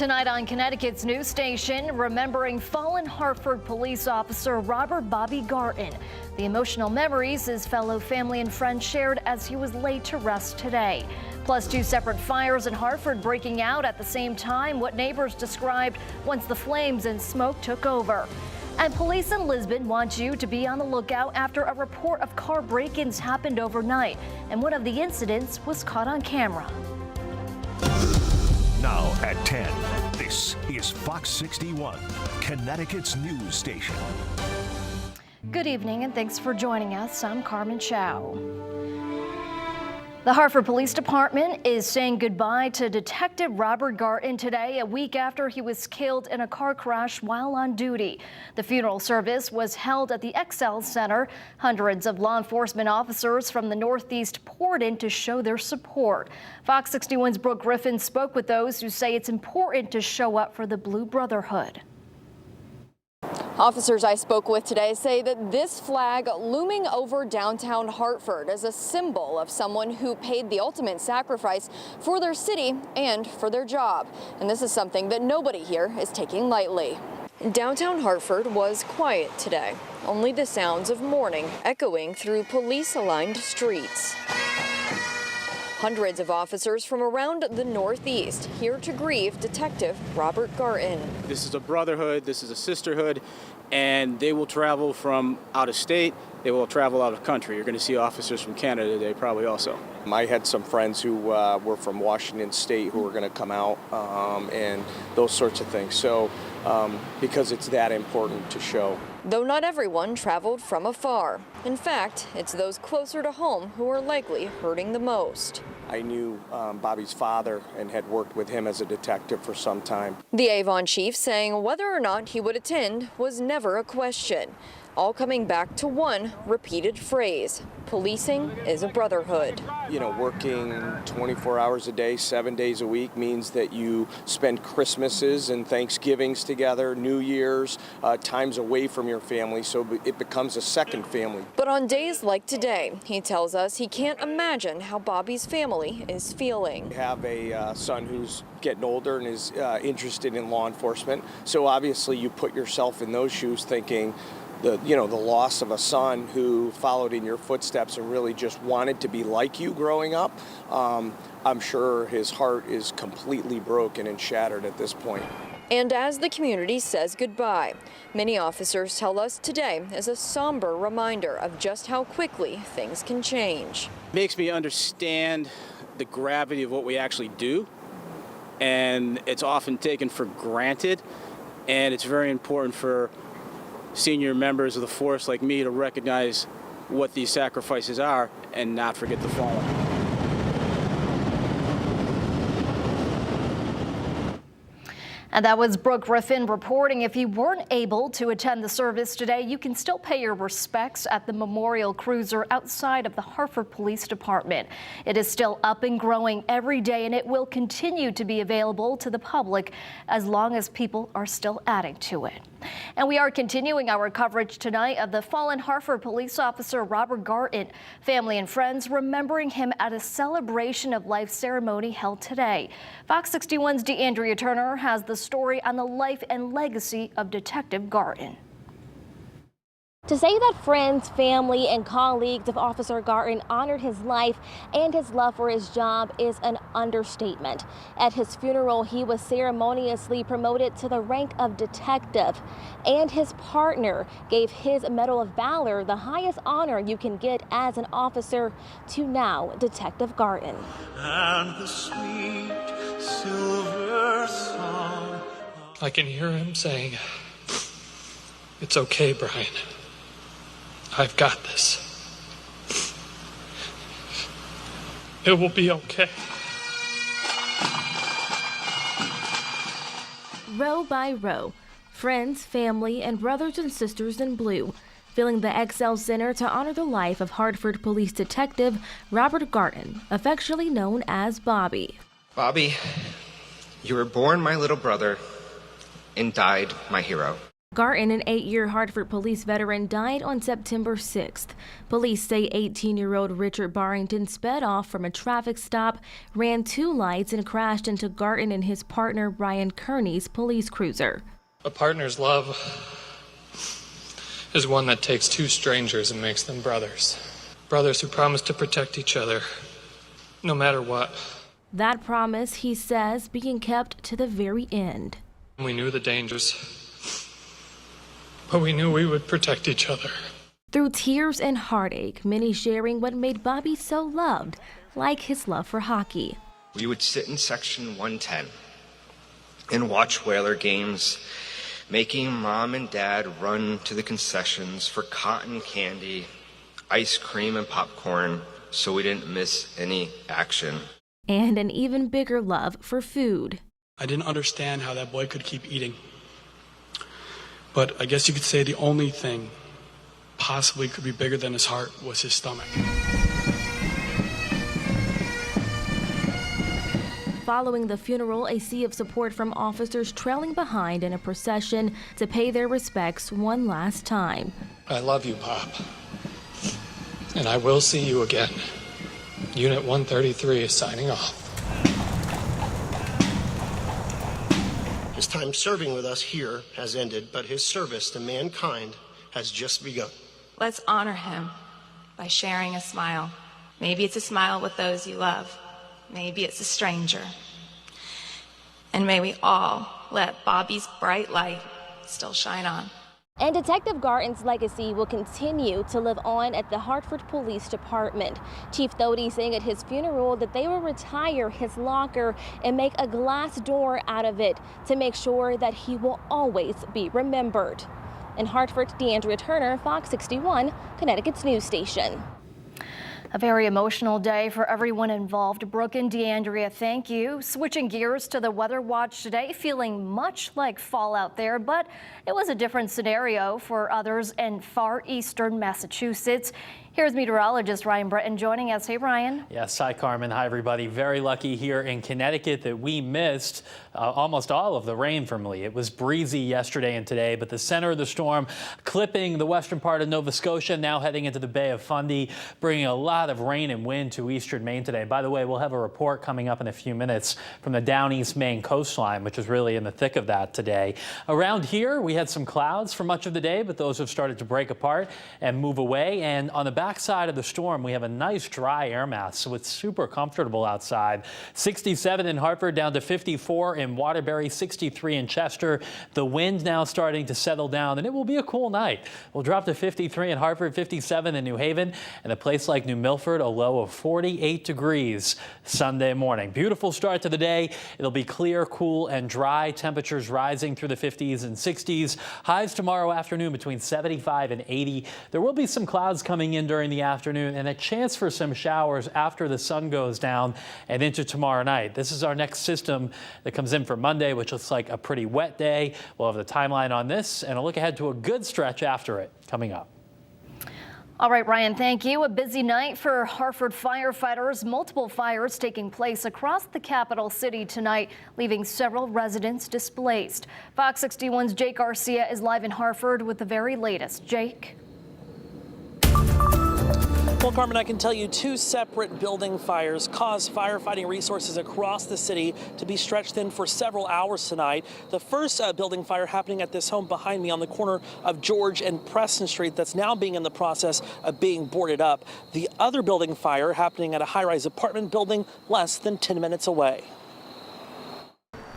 Tonight on Connecticut's news station, remembering fallen Hartford police officer Robert "Bobby" Garton. The emotional memories his fellow family and friends shared as he was laid to rest today. Plus, two separate fires in Hartford breaking out at the same time, what neighbors described once the flames and smoke took over. And police in Lisbon want you to be on the lookout after a report of car break-ins happened overnight, and one of the incidents was caught on camera. Now at 10, this is Fox 61, Connecticut's news station. Good evening and thanks for joining us. I'm Carmen Chow. The Hartford Police Department is saying goodbye to Detective Robert Garton today, a week after he was killed in a car crash while on duty. The funeral service was held at the XL Center. Hundreds of law enforcement officers from the Northeast poured in to show their support. Fox 61's Brooke Griffin spoke with those who say it's important to show up for the Blue Brotherhood. Officers I spoke with today say that this flag looming over downtown Hartford is a symbol of someone who paid the ultimate sacrifice for their city and for their job. And this is something that nobody here is taking lightly. Downtown Hartford was quiet today, only the sounds of mourning echoing through police-aligned streets. Hundreds of officers from around the Northeast here to grieve Detective Robert Garton. This is a brotherhood, this is a sisterhood, and they will travel from out of state, they will travel out of country. You're going to see officers from Canada today probably also. I had some friends who were from Washington State who were going to come out and those sorts of things. So because it's that important to show. Though not everyone traveled from afar. In fact, it's those closer to home who are likely hurting the most. I knew Bobby's father and had worked with him as a detective for some time. The Avon chief saying whether or not he would attend was never a question. All coming back to one repeated phrase: policing is a brotherhood. You know, working 24 hours a day, 7 days a week means that you spend Christmases and Thanksgivings together, New Year's, times away from your family, so it becomes a second family. But on days like today, he tells us he can't imagine how Bobby's family is feeling. I have a son who's getting older and is interested in law enforcement, so obviously you put yourself in those shoes thinking, the loss of a son who followed in your footsteps and really just wanted to be like you growing up. I'm sure his heart is completely broken and shattered at this point. And as the community says goodbye, many officers tell us today is a somber reminder of just how quickly things can change. It makes me understand the gravity of what we actually do, and it's often taken for granted, and it's very important for senior members of the force like me to recognize what these sacrifices are and not forget the fallen. And that was Brooke Griffin reporting. If you weren't able to attend the service today, you can still pay your respects at the Memorial Cruiser outside of the Hartford Police Department. It is still up and growing every day, and it will continue to be available to the public as long as people are still adding to it. And we are continuing our coverage tonight of the fallen Hartford police officer Robert Garton. Family and friends remembering him at a celebration of life ceremony held today. Fox 61's DeAndrea Turner has the story on the life and legacy of Detective Garton. To say that friends, family, and colleagues of Officer Garton honored his life and his love for his job is an understatement. At his funeral, he was ceremoniously promoted to the rank of detective, and his partner gave his Medal of Valor, the highest honor you can get as an officer, to now Detective Garton. And the sweet silver song. I can hear him saying, "It's okay, Brian. I've got this. It will be okay." Row by row, friends, family, and brothers and sisters in blue filling the XL Center to honor the life of Hartford Police Detective Robert Garton, affectionately known as Bobby. Bobby, you were born my little brother and died my hero. Garton, an 8-year Hartford police veteran, died on September 6th. Police say 18-year-old Richard Barrington sped off from a traffic stop, ran 2 lights, and crashed into Garton and his partner Brian Kearney's police cruiser. A partner's love is one that takes 2 strangers and makes them brothers. Brothers who promise to protect each other, no matter what. That promise, he says, being kept to the very end. We knew the dangers, but we knew we would protect each other. Through tears and heartache, many sharing what made Bobby so loved, like his love for hockey. We would sit in section 110 and watch Whaler games, making Mom and Dad run to the concessions for cotton candy, ice cream, and popcorn so we didn't miss any action. And an even bigger love for food. I didn't understand how that boy could keep eating. But I guess you could say the only thing possibly could be bigger than his heart was his stomach. Following the funeral, a sea of support from officers trailing behind in a procession to pay their respects one last time. I love you, Pop. And I will see you again. Unit 133 is signing off. His time serving with us here has ended, but his service to mankind has just begun. Let's honor him by sharing a smile. Maybe it's a smile with those you love. Maybe it's a stranger. And may we all let Bobby's bright light still shine on. And Detective Garton's legacy will continue to live on at the Hartford Police Department. Chief Thody saying at his funeral that they will retire his locker and make a glass door out of it to make sure that he will always be remembered. In Hartford, DeAndrea Turner, Fox 61, Connecticut's news station. A very emotional day for everyone involved. Brooke and DeAndrea, thank you. Switching gears to the weather watch today, feeling much like fall out there, but it was a different scenario for others in far eastern Massachusetts. Here's meteorologist Ryan Britton joining us. Hey, Ryan. Yes, hi, Carmen. Hi, everybody. Very lucky here in Connecticut that we missed almost all of the rain from Lee. It was breezy yesterday and today, but the center of the storm clipping the western part of Nova Scotia, now heading into the Bay of Fundy, bringing a lot of rain and wind to eastern Maine today. By the way, we'll have a report coming up in a few minutes from the down east Maine coastline, which is really in the thick of that today. Around here, we had some clouds for much of the day, but those have started to break apart and move away. And on the backside of the storm, we have a nice dry air mass, so it's super comfortable outside. 67 in Hartford, down to 54 in Waterbury, 63 in Chester. The wind now starting to settle down, and it will be a cool night. We'll drop to 53 in Hartford, 57 in New Haven, and a place like New Milford, a low of 48 degrees Sunday morning. Beautiful start to the day. It'll be clear, cool, and dry. Temperatures rising through the 50s and 60s. Highs tomorrow afternoon between 75 and 80. There will be some clouds coming in during the afternoon and a chance for some showers after the sun goes down and into tomorrow night. This is our next system that comes in for Monday, which looks like a pretty wet day. We'll have the timeline on this and a look ahead to a good stretch after it coming up. All right, Ryan, thank you. A busy night for Hartford firefighters. Multiple fires taking place across the capital city tonight, leaving several residents displaced. Fox 61's Jake Garcia is live in Hartford with the very latest. Jake? Well, Carmen, I can tell you 2 separate building fires caused firefighting resources across the city to be stretched thin for several hours tonight. The first building fire happening at this home behind me on the corner of George and Preston Street that's now being in the process of being boarded up. The other building fire happening at a high-rise apartment building less than 10 minutes away.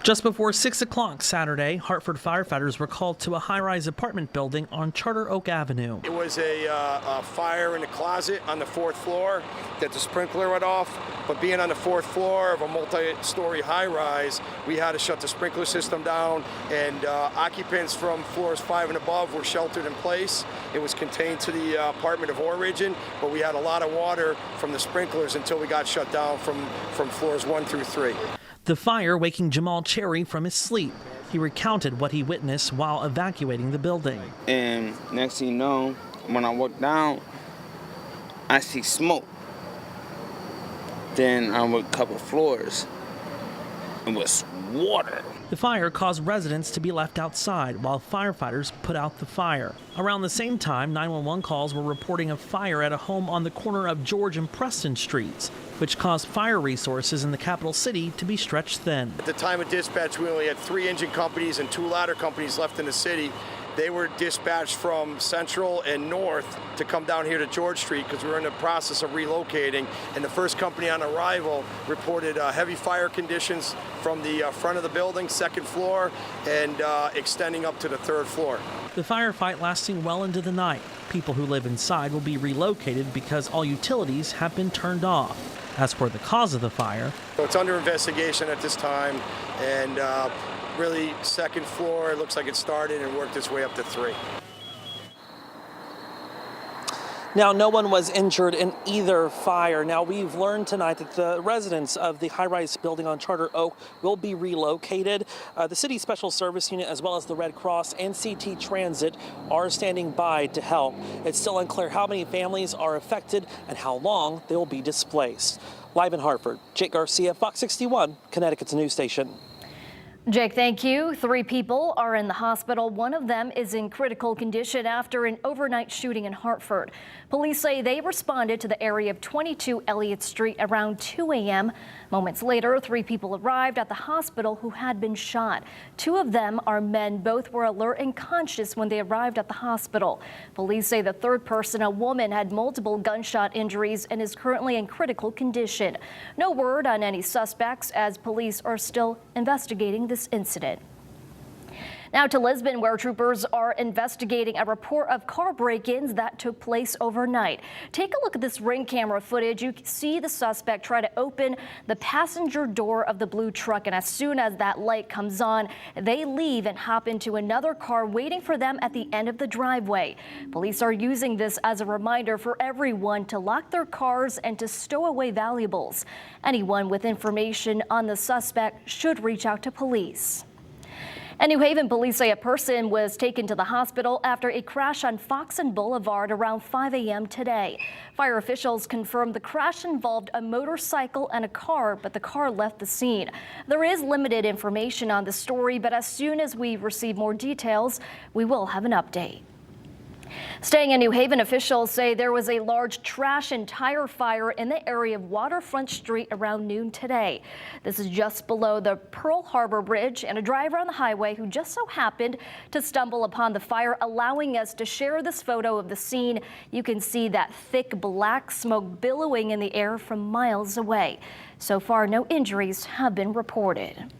Just before 6 o'clock Saturday, Hartford firefighters were called to a high-rise apartment building on Charter Oak Avenue. It was a fire in a closet on the 4th floor that the sprinkler went off, but being on the 4th floor of a multi-story high-rise, we had to shut the sprinkler system down, and occupants from floors 5 and above were sheltered in place. It was contained to the apartment of origin, but we had a lot of water from the sprinklers until we got shut down from floors 1 through 3. The fire waking Jamal Cherry from his sleep. He recounted what he witnessed while evacuating the building. And next thing you know, when I walk down, I see smoke. Then I'm a couple floors. It was water. The fire caused residents to be left outside while firefighters put out the fire. Around the same time, 911 calls were reporting a fire at a home on the corner of George and Preston Streets, which caused fire resources in the capital city to be stretched thin. At the time of dispatch, we only had 3 engine companies and 2 ladder companies left in the city. They were dispatched from Central and North to come down here to George Street because we were in the process of relocating. And the first company on arrival reported heavy fire conditions from the front of the building, 2nd floor, and extending up to the 3rd floor. The firefight lasting well into the night. People who live inside will be relocated because all utilities have been turned off. As for the cause of the fire, so it's under investigation at this time, and really 2nd floor, it looks like it started and worked its way up to 3. Now, no one was injured in either fire. Now, we've learned tonight that the residents of the high-rise building on Charter Oak will be relocated. The City Special Service Unit, as well as the Red Cross and CT Transit, are standing by to help. It's still unclear how many families are affected and how long they will be displaced. Live in Hartford, Jake Garcia, Fox 61, Connecticut's news station. Jake, thank you. 3 people are in the hospital. One of them is in critical condition after an overnight shooting in Hartford. Police say they responded to the area of 22 Elliott Street around 2 a.m. Moments later, 3 people arrived at the hospital who had been shot. 2 of them are men. Both were alert and conscious when they arrived at the hospital. Police say the 3rd person, a woman, had multiple gunshot injuries and is currently in critical condition. No word on any suspects as police are still investigating this incident. Now to Lisbon, where troopers are investigating a report of car break-ins that took place overnight. Take a look at this Ring camera footage. You can see the suspect try to open the passenger door of the blue truck, and as soon as that light comes on, they leave and hop into another car waiting for them at the end of the driveway. Police are using this as a reminder for everyone to lock their cars and to stow away valuables. Anyone with information on the suspect should reach out to police. In New Haven, police say a person was taken to the hospital after a crash on Fox and Boulevard around 5 a.m. today. Fire officials confirmed the crash involved a motorcycle and a car, but the car left the scene. There is limited information on the story, but as soon as we receive more details, we will have an update. Staying in New Haven, officials say there was a large trash and tire fire in the area of Waterfront Street around noon today. This is just below the Pearl Harbor Bridge, and a driver on the highway who just so happened to stumble upon the fire, allowing us to share this photo of the scene. You can see that thick black smoke billowing in the air from miles away. So far, no injuries have been reported.